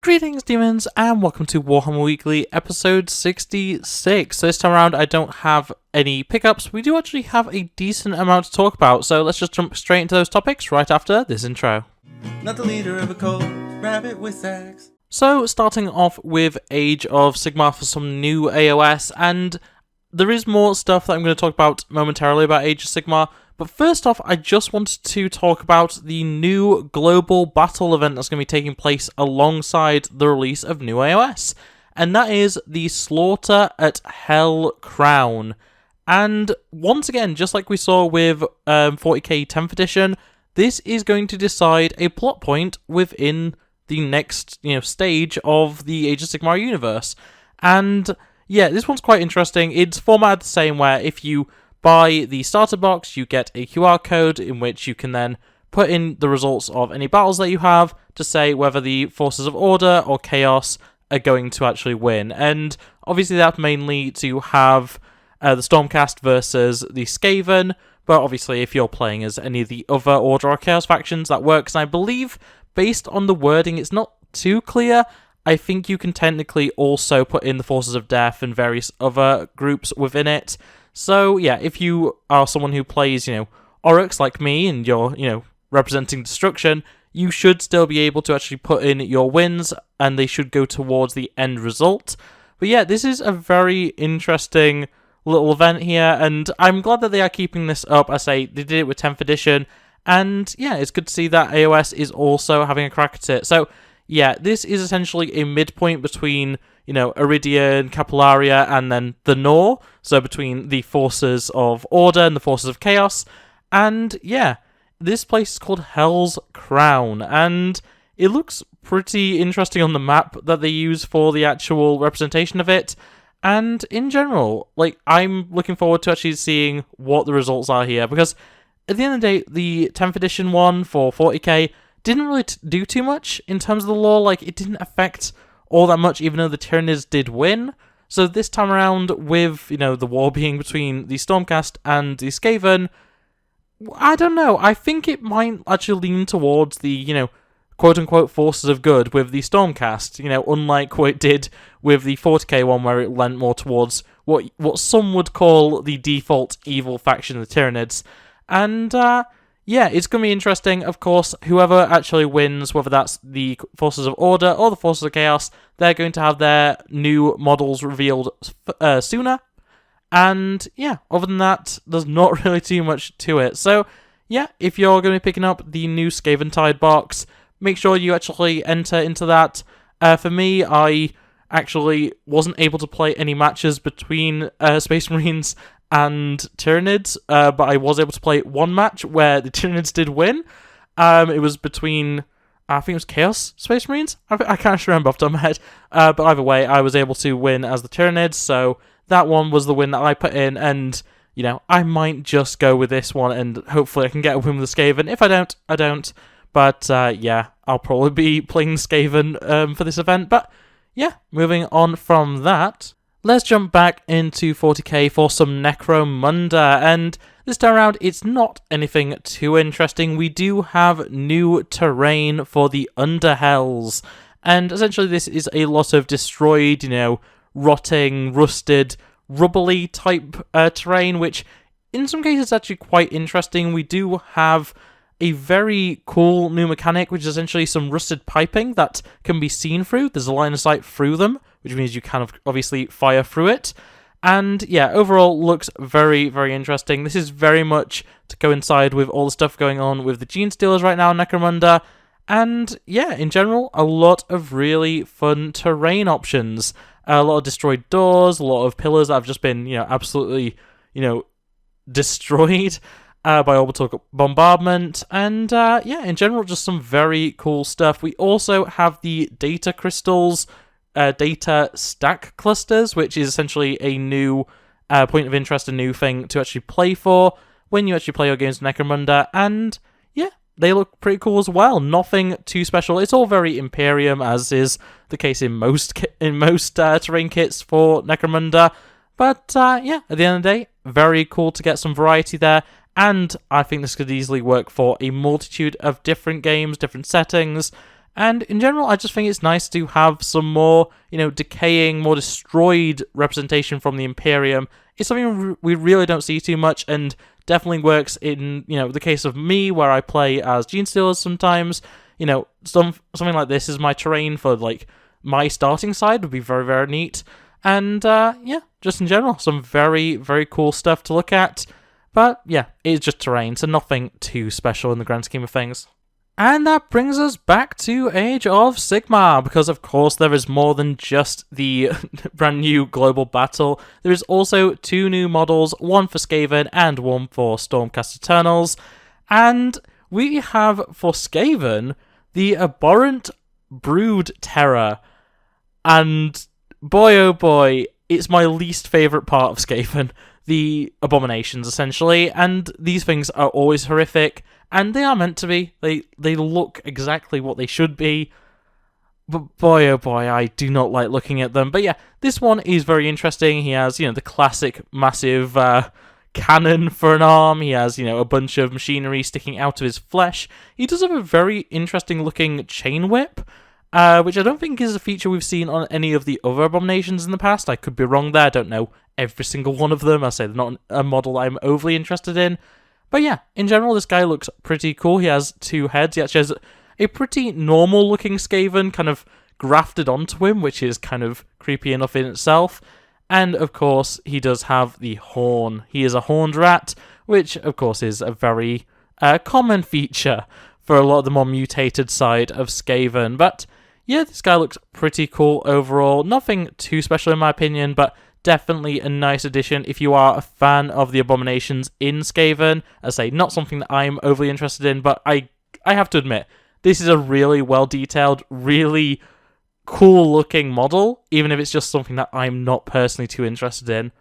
Greetings, demons, and welcome to Warhammer Weekly, episode 66. So this time around, I don't have any pickups. We do actually have a decent amount to talk about, so let's just jump straight into those topics right after this intro. Not the leader of a cult, RabbitWithAxe. So, starting off with Age of Sigmar for some new AOS, and there is more stuff that I'm going to talk about momentarily about Age of Sigmar. But first off, I just wanted to talk about the new global battle event that's going to be taking place alongside the release of new AOS. And that is the Slaughter at Hell Crown. And once again, just like we saw with 40k 10th edition, this is going to decide a plot point within the next stage of the Age of Sigmar universe. And yeah, this one's quite interesting. It's formatted the same, where if you buy the starter box, you get a QR code in which you can then put in the results of any battles that you have to say whether the Forces of Order or Chaos are going to actually win. And obviously that's mainly to have the Stormcast versus the Skaven, but obviously if you're playing as any of the other Order or Chaos factions, that works. And I believe, based on the wording, it's not too clear. I think you can technically also put in the Forces of Death and various other groups within it. So yeah, if you are someone who plays, Oryx like me, and you're, representing destruction, you should still be able to actually put in your wins, and they should go towards the end result. But yeah, this is a very interesting little event here, and I'm glad that they are keeping this up. I say they did it with 10th edition, and yeah, it's good to see that AOS is also having a crack at it. So yeah, this is essentially a midpoint between Iridian, Capillaria, and then the Nor, so between the Forces of Order and the Forces of Chaos. And yeah, this place is called Hell's Crown, and it looks pretty interesting on the map that they use for the actual representation of it. And in general, I'm looking forward to actually seeing what the results are here, because at the end of the day, the 10th edition one for 40k didn't really do too much in terms of the lore. It didn't affect all that much, even though the Tyranids did win. So this time around, with the war being between the Stormcast and the Skaven, I don't know. I think it might actually lean towards the quote-unquote forces of good with the Stormcast, unlike what it did with the 40k one, where it lent more towards what some would call the default evil faction, the Tyranids. And yeah, it's going to be interesting. Of course, whoever actually wins, whether that's the Forces of Order or the Forces of Chaos, they're going to have their new models revealed sooner. And yeah, other than that, there's not really too much to it. So yeah, if you're going to be picking up the new Skaventide box, make sure you actually enter into that. For me, I actually wasn't able to play any matches between Space Marines and Tyranids, but I was able to play one match where the Tyranids did win. It was between, I think it was Chaos Space Marines? I can't remember off the top of my head, but either way, I was able to win as the Tyranids, so that one was the win that I put in, and, I might just go with this one, and hopefully I can get a win with the Skaven. If I don't, I don't, but yeah, I'll probably be playing Skaven for this event. But yeah, moving on from that, let's jump back into 40k for some Necromunda, and this time around, it's not anything too interesting. We do have new terrain for the Underhells, and essentially this is a lot of destroyed, rotting, rusted, rubbly type terrain, which in some cases is actually quite interesting. We do have a very cool new mechanic, which is essentially some rusted piping that can be seen through. There's a line of sight through them, which means you can obviously fire through it. And yeah, overall looks very, very interesting. This is very much to coincide with all the stuff going on with the Gene Stealers right now in Necromunda. And yeah, in general, a lot of really fun terrain options. A lot of destroyed doors, a lot of pillars that have just been, absolutely, destroyed by orbital bombardment, and yeah, in general, just some very cool stuff. We also have the data crystals, data stack clusters, which is essentially a new point of interest, a new thing to actually play for when you actually play your games in Necromunda, and yeah, they look pretty cool as well. Nothing too special. It's all very Imperium, as is the case in most terrain kits for Necromunda. But yeah, at the end of the day, very cool to get some variety there. And I think this could easily work for a multitude of different games, different settings, And in general, I just think it's nice to have some more, decaying, more destroyed representation from the Imperium. It's something we really don't see too much, and definitely works in, the case of me, where I play as Genestealers sometimes. Something like this is my terrain for, my starting side would be very, very neat. And, just in general, some very, very cool stuff to look at. But, yeah, it's just terrain, so nothing too special in the grand scheme of things. And that brings us back to Age of Sigmar, because of course there is more than just the brand new global battle. There is also 2 new models, one for Skaven and one for Stormcast Eternals. And we have, for Skaven, the Abhorrent Brood Terror. And boy oh boy, it's my least favourite part of Skaven. The abominations, essentially, and these things are always horrific, and they are meant to be. They look exactly what they should be, but boy oh boy, I do not like looking at them. But yeah, this one is very interesting. He has, the classic massive cannon for an arm. He has, a bunch of machinery sticking out of his flesh. He does have a very interesting looking chain whip, which I don't think is a feature we've seen on any of the other abominations in the past. I could be wrong there, I don't know every single one of them. I say they're not a model I'm overly interested in. But yeah, in general, this guy looks pretty cool. He has 2 heads. He actually has a pretty normal looking Skaven kind of grafted onto him, which is kind of creepy enough in itself. And of course, he does have the horn. He is a horned rat, which of course is a very common feature for a lot of the more mutated side of Skaven. But yeah, this guy looks pretty cool overall. Nothing too special in my opinion, but definitely a nice addition if you are a fan of the abominations in Skaven. As I say, not something that I'm overly interested in, but I have to admit, this is a really well-detailed, really cool-looking model, even if it's just something that I'm not personally too interested in.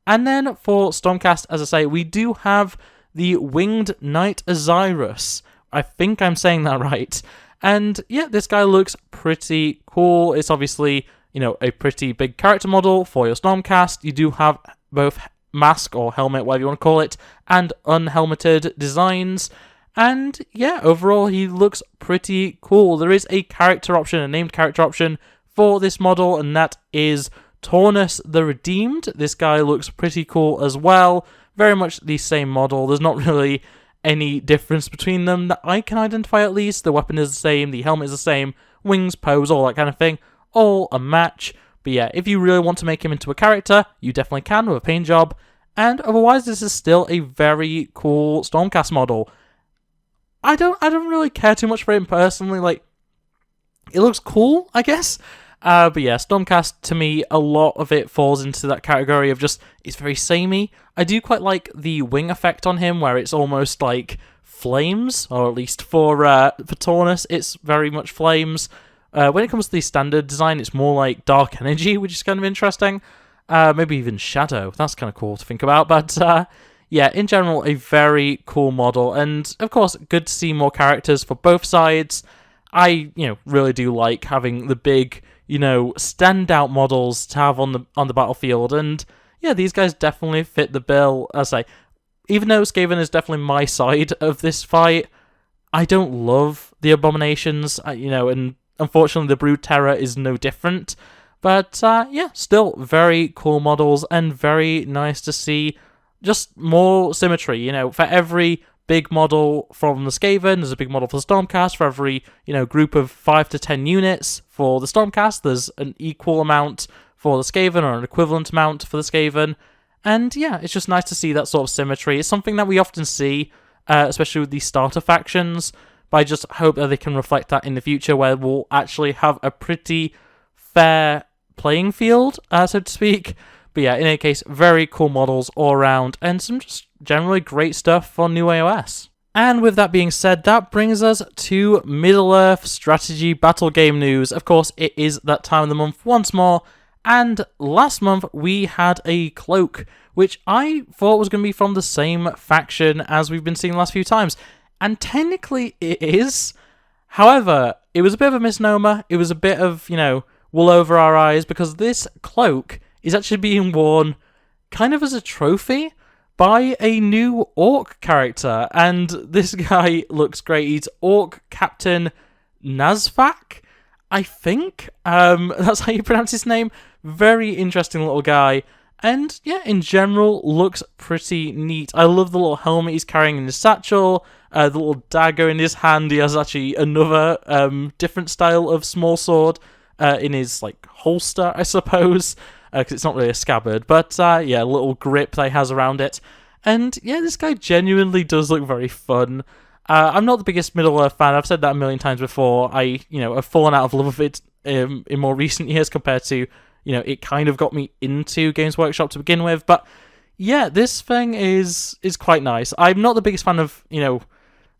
And then for Stormcast, as I say, we do have the Winged Knight Osiris. I think I'm saying that right. And yeah, this guy looks pretty cool. It's obviously, a pretty big character model for your Stormcast. You do have both mask or helmet, whatever you want to call it, and unhelmeted designs. And yeah, overall, he looks pretty cool. There is a character option, a named character option for this model, and that is Taurus the Redeemed. This guy looks pretty cool as well. Very much the same model. There's not really any difference between them that I can identify at least. The weapon is the same, the helmet is the same, wings, pose, all that kind of thing. All a match. But yeah, if you really want to make him into a character, you definitely can with a paint job. And otherwise, this is still a very cool Stormcast model. I don't really care too much for him personally. It looks cool, I guess. But yeah, Stormcast, to me, a lot of it falls into that category of just, it's very samey. I do quite like the wing effect on him, where it's almost like flames, or at least for Taurus, it's very much flames. When it comes to the standard design, it's more like dark energy, which is kind of interesting. Maybe even shadow. That's kind of cool to think about. But yeah, in general, a very cool model. And of course, good to see more characters for both sides. I, really do like having the big, standout models to have on the battlefield. And yeah, these guys definitely fit the bill. As I say, even though Skaven is definitely my side of this fight, I don't love the abominations, and unfortunately, the Brood Terror is no different. But yeah, still very cool models and very nice to see just more symmetry. For every big model from the Skaven, there's a big model for the Stormcast. For every, group of 5 to 10 units for the Stormcast, there's an equal amount for the Skaven or an equivalent amount for the Skaven. And yeah, it's just nice to see that sort of symmetry. It's something that we often see, especially with the starter factions. But I just hope that they can reflect that in the future, where we'll actually have a pretty fair playing field, so to speak. But yeah, in any case, very cool models all around, and some just generally great stuff for new AOS. And with that being said, that brings us to Middle-earth strategy battle game news. Of course, it is that time of the month once more, and last month we had a cloak, which I thought was going to be from the same faction as we've been seeing the last few times. And technically it is. However, it was a bit of a misnomer. It was a bit of, wool over our eyes, because this cloak is actually being worn kind of as a trophy by a new Orc character. And this guy looks great. He's Orc Captain Nazvac, I think. That's how you pronounce his name. Very interesting little guy. And yeah, in general, looks pretty neat. I love the little helmet he's carrying in his satchel, the little dagger in his hand. He has actually another different style of small sword in his like holster, I suppose, because it's not really a scabbard. But yeah, a little grip that he has around it. And yeah, this guy genuinely does look very fun. I'm not the biggest Middle-earth fan. I've said that a million times before. I, have fallen out of love with it in more recent years compared to, it kind of got me into Games Workshop to begin with. But yeah, this thing is quite nice. I'm not the biggest fan of,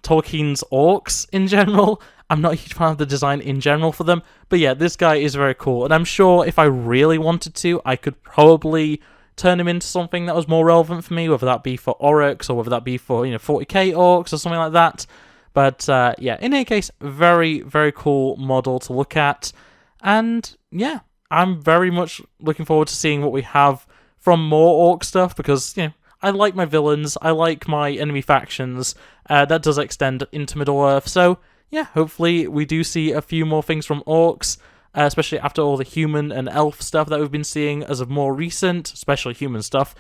Tolkien's orcs in general. I'm not a huge fan of the design in general for them. But yeah, this guy is very cool. And I'm sure if I really wanted to, I could probably turn him into something that was more relevant for me, whether that be for orcs or whether that be for 40k orcs or something like that. But yeah, in any case, very, very cool model to look at. And yeah, I'm very much looking forward to seeing what we have from more orc stuff, because I like my villains, I like my enemy factions. That does extend into Middle-earth, so yeah, hopefully we do see a few more things from orcs, especially after all the human and elf stuff that we've been seeing as of more recent, especially human stuff.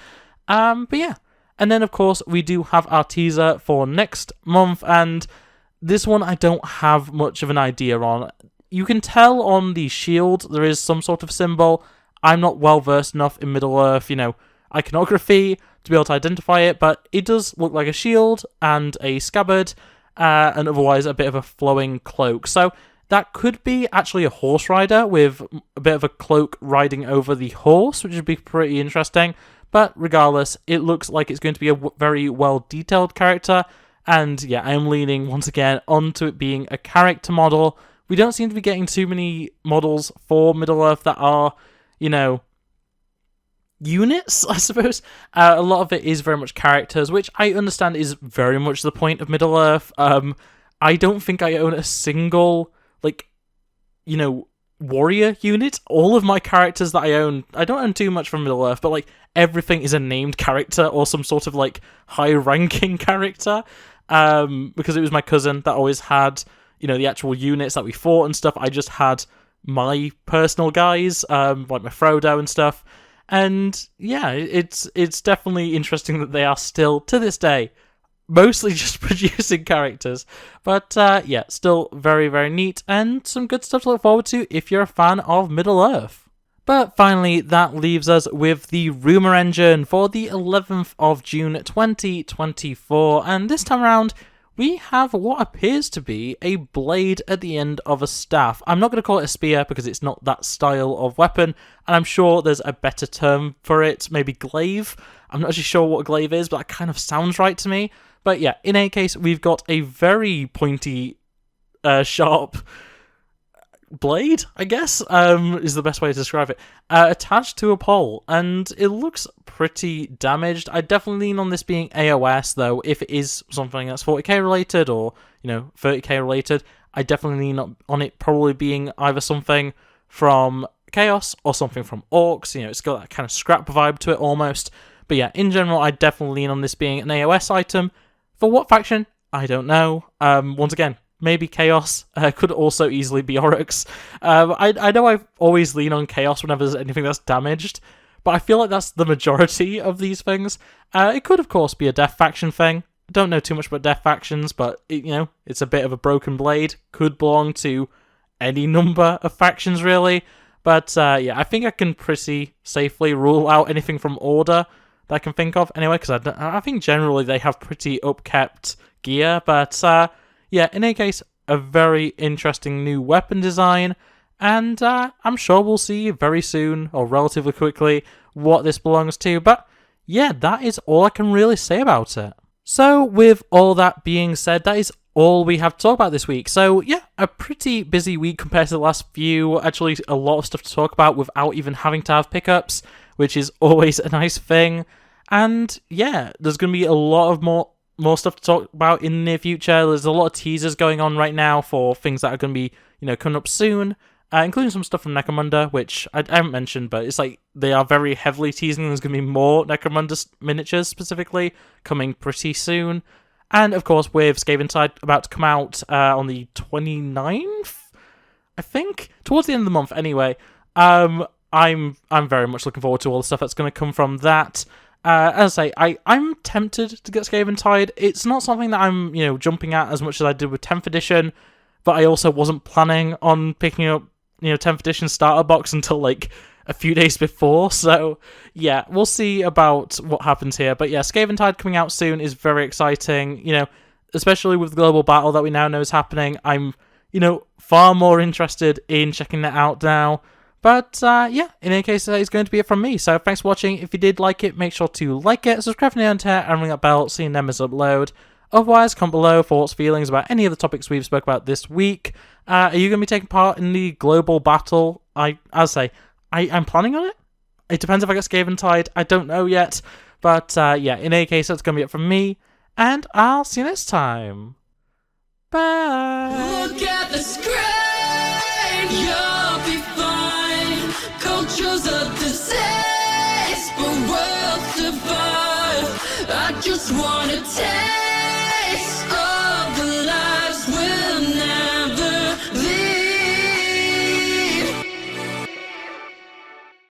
But yeah, and then of course we do have our teaser for next month, and this one I don't have much of an idea on. You can tell on the shield there is some sort of symbol. I'm not well versed enough in Middle-earth, iconography to be able to identify it, but it does look like a shield and a scabbard, and otherwise a bit of a flowing cloak. So that could be actually a horse rider with a bit of a cloak riding over the horse, which would be pretty interesting. But regardless, it looks like it's going to be a very well-detailed character, and yeah, I am leaning once again onto it being a character model. We don't seem to be getting too many models for Middle-earth that are, units, I suppose. A lot of it is very much characters, which I understand is very much the point of Middle-earth. I don't think I own a single, warrior unit. All of my characters that I own, I don't own too much from Middle-earth, but, everything is a named character or some sort of, high-ranking character. Because it was my cousin that always had, the actual units that we fought and stuff. I just had my personal guys, like my Frodo and stuff. And yeah, it's definitely interesting that they are still, to this day, mostly just producing characters. But yeah, still very, very neat, and some good stuff to look forward to if you're a fan of Middle-earth. But finally, that leaves us with the Rumour Engine for the 11th of June 2024, and this time around, we have what appears to be a blade at the end of a staff. I'm not going to call it a spear because it's not that style of weapon, and I'm sure there's a better term for it, maybe glaive. I'm not actually sure what a glaive is, but that kind of sounds right to me. But yeah, in any case, we've got a very pointy, sharp blade, I guess, is the best way to describe it, attached to a pole, and it looks pretty damaged. I definitely lean on this being AOS, though. If it is something that's 40k related or, 30k related, I definitely lean on it probably being either something from Chaos or something from Orcs. It's got that kind of scrap vibe to it almost. But yeah, in general, I definitely lean on this being an AOS item. For what faction? I don't know. Once again, maybe Chaos. Could also easily be Orcs. I know I always lean on Chaos whenever there's anything that's damaged, but I feel like that's the majority of these things. It could, of course, be a Death faction thing. I don't know too much about Death factions, but, it's a bit of a broken blade. Could belong to any number of factions, really. But, yeah, I think I can pretty safely rule out anything from Order that I can think of, anyway, because I think generally they have pretty upkept gear, but, yeah, in any case, a very interesting new weapon design, and I'm sure we'll see very soon, or relatively quickly, what this belongs to, but yeah, that is all I can really say about it. So, with all that being said, that is all we have to talk about this week. So, yeah, a pretty busy week compared to the last few, actually a lot of stuff to talk about without even having to have pickups, which is always a nice thing, and yeah, there's going to be a lot of more stuff to talk about in the near future. There's a lot of teasers going on right now for things that are going to be, coming up soon, including some stuff from Necromunda, which I haven't mentioned, but it's they are very heavily teasing there's going to be more Necromunda miniatures specifically coming pretty soon. And of course, with Skaventide about to come out on the 29th, I think, towards the end of the month anyway. I'm very much looking forward to all the stuff that's going to come from that. As I say, I'm tempted to get Skaventide. It's not something that I'm, jumping at as much as I did with 10th edition, but I also wasn't planning on picking up, 10th edition starter box until like a few days before. So yeah, we'll see about what happens here. But yeah, Skaventide coming out soon is very exciting. Especially with the global battle that we now know is happening. I'm, far more interested in checking that out now. But yeah, in any case, that is going to be it from me. So thanks for watching. If you did like it, make sure to like it, subscribe for the hair, and ring that bell, seeing them as upload. Otherwise, comment below thoughts, feelings about any of the topics we've spoke about this week. Are you going to be taking part in the global battle? I'm planning on it. It depends if I get Skaventide. I don't know yet. But yeah, in any case, that's going to be it from me. And I'll see you next time. Bye. Look at the screen, you'll be fine. Culture's a disease, but worlds divine. I just wanna tell